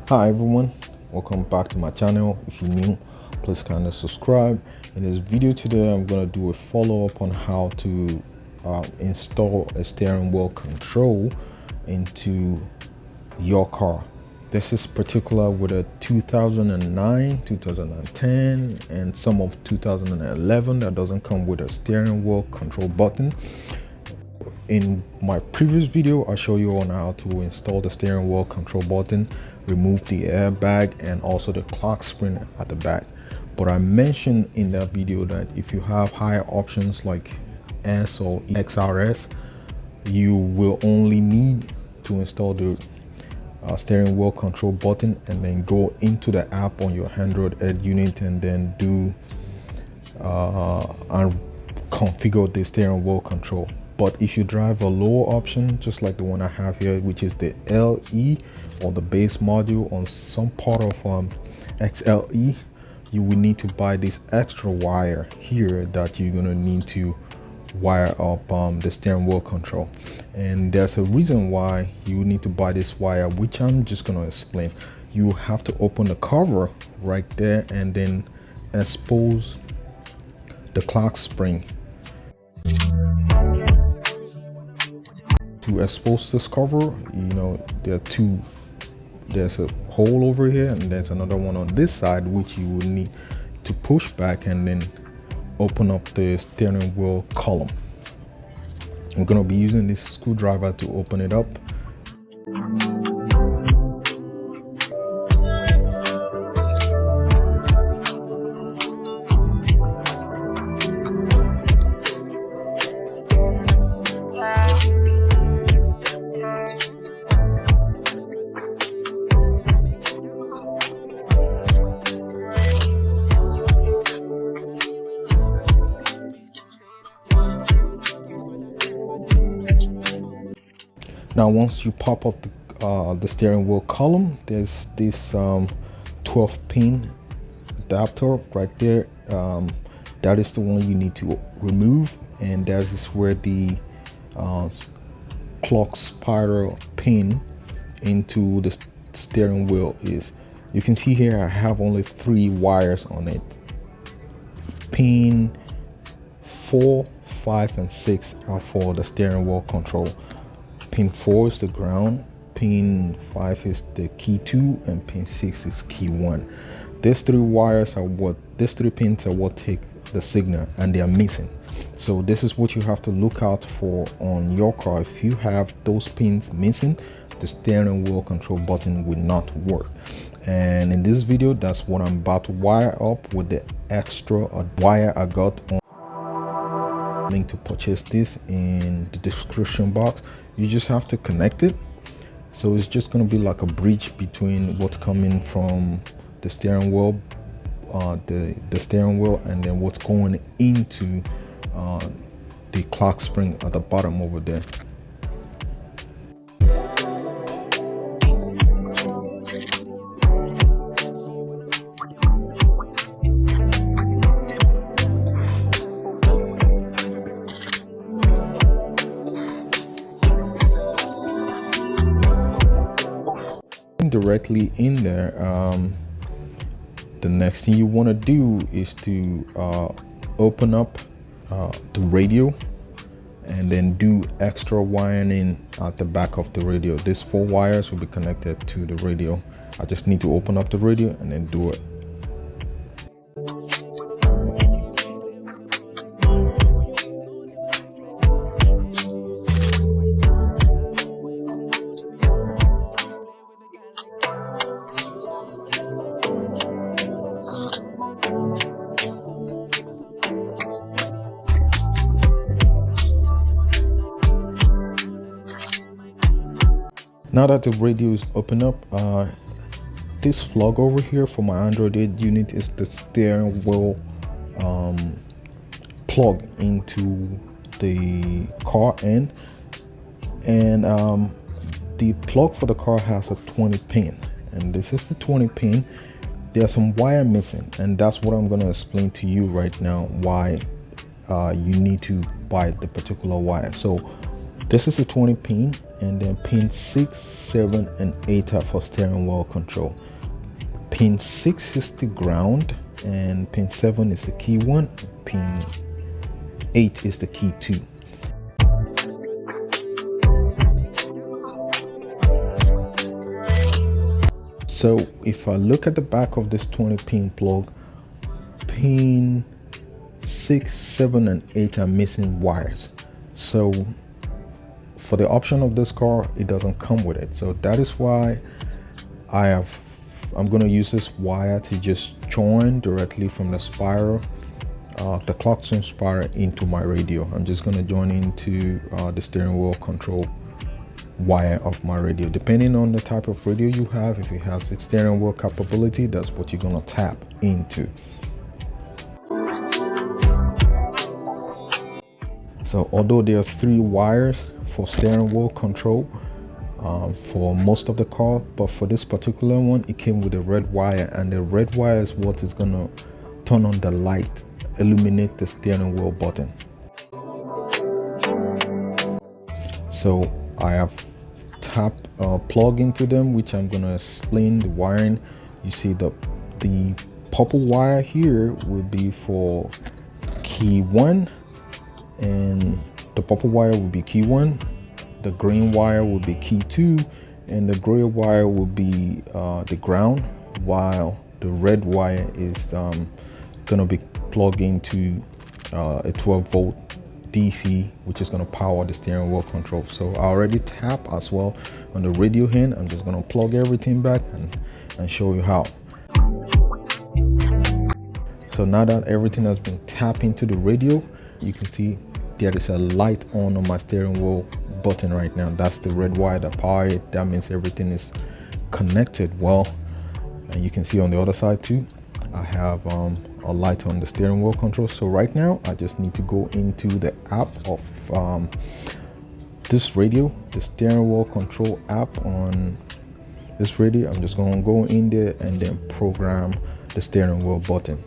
Hi everyone, welcome back to my channel. If you're new, please kindly subscribe. In this video today, I'm going to do a follow-up on how to install a steering wheel control into your car. This is particular with a 2009, 2010, and some of 2011 that doesn't come with a steering wheel control button. In my previous video, I show you on how to install the steering wheel control button, remove the airbag, and also the clock spring at the back. But I mentioned in that video that if you have higher options like S or XRS, you will only need to install the steering wheel control button and then go into the app on your Android Ed unit and then do and configure the steering wheel control. But if you drive a lower option, just like the one I have here, which is the LE or the base module on some part of XLE, you will need to buy this extra wire here that you're gonna need to wire up the steering wheel control. And there's a reason why you need to buy this wire, which I'm just gonna explain. You have to open the cover right there and then expose the clock spring. To expose this cover, you know, there's a hole over here and there's another one on this side, which you will need to push back and then open up the steering wheel column. I'm going to be using this screwdriver to open it up. Now, once you pop up the steering wheel column, there's this 12-pin adapter right there. That is the one you need to remove, and that is where the clock spiral pin into the steering wheel is. You can see here I have only 3 wires on it. Pin 4, 5, and 6 are for the steering wheel control. Pin 4 is the ground, pin 5 is the key 2, and pin 6 is key 1. These 3 wires are these 3 pins are what take the signal, and they are missing. So this is what you have to look out for on your car. If you have those pins missing, the steering wheel control button will not work. And in this video, that's what I'm about to wire up with the extra wire I got on. Link to purchase this in the description box. You just have to connect it, so it's just going to be like a bridge between what's coming from the steering wheel, the steering wheel, and then what's going into the clock spring at the bottom over there. Directly in there, the next thing you want to do is to open up the radio and then do extra wiring at the back of the radio. These 4 wires will be connected to the radio. I just need to open up the radio and then do it. Now that the radio is open up, this plug over here for my Android unit is the steering wheel plug into the car end, and the plug for the car has a 20 pin, and this is the 20 pin. There's some wire missing, and that's what I'm going to explain to you right now, why you need to buy the particular wire. So This is a 20 pin, and then pin 6, 7, and 8 are for steering wheel control. Pin 6 is the ground, and pin 7 is the key 1, pin 8 is the key 2. So if I look at the back of this 20 pin plug, pin 6, 7, and 8 are missing wires. So for the option of this car, it doesn't come with it. So that is why I'm going to use this wire to just join directly from the spiral, the klaxon spiral, into my radio. I'm just going to join into the steering wheel control wire of my radio. Depending on the type of radio you have, if it has its steering wheel capability, that's what you're going to tap into. So although there are 3 wires for steering wheel control for most of the car, but for this particular one, it came with a red wire, and the red wire is what is going to turn on the light, illuminate the steering wheel button. So I have plug into them, which I'm going to explain the wiring. You see the purple wire here will be for key 1, and the purple wire will be key 1, the green wire will be key 2, and the gray wire will be the ground, while the red wire is going to be plugged into a 12-volt DC, which is going to power the steering wheel control. So I already tap as well on the radio hand. I'm just going to plug everything back and show you how. So now that everything has been tapped into the radio, you can see there is a light on my steering wheel button right now. That's the red wire that powers it. That means everything is connected well. And you can see on the other side too, I have a light on the steering wheel control. So right now I just need to go into the app of this radio, the steering wheel control app on this radio. I'm just going to go in there and then program the steering wheel button.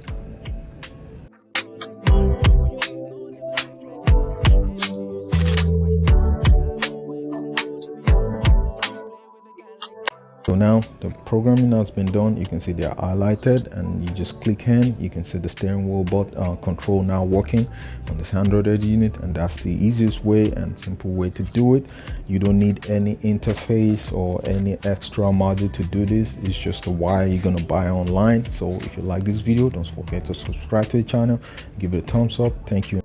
So now the programming has been done. You can see they are highlighted, and you just click hand. You can see the steering wheel control now working on this Android unit, and that's the easiest way and simple way to do it. You don't need any interface or any extra module to do this. It's just a wire you're gonna buy online. So if you like this video, don't forget to subscribe to the channel, give it a thumbs up. Thank you.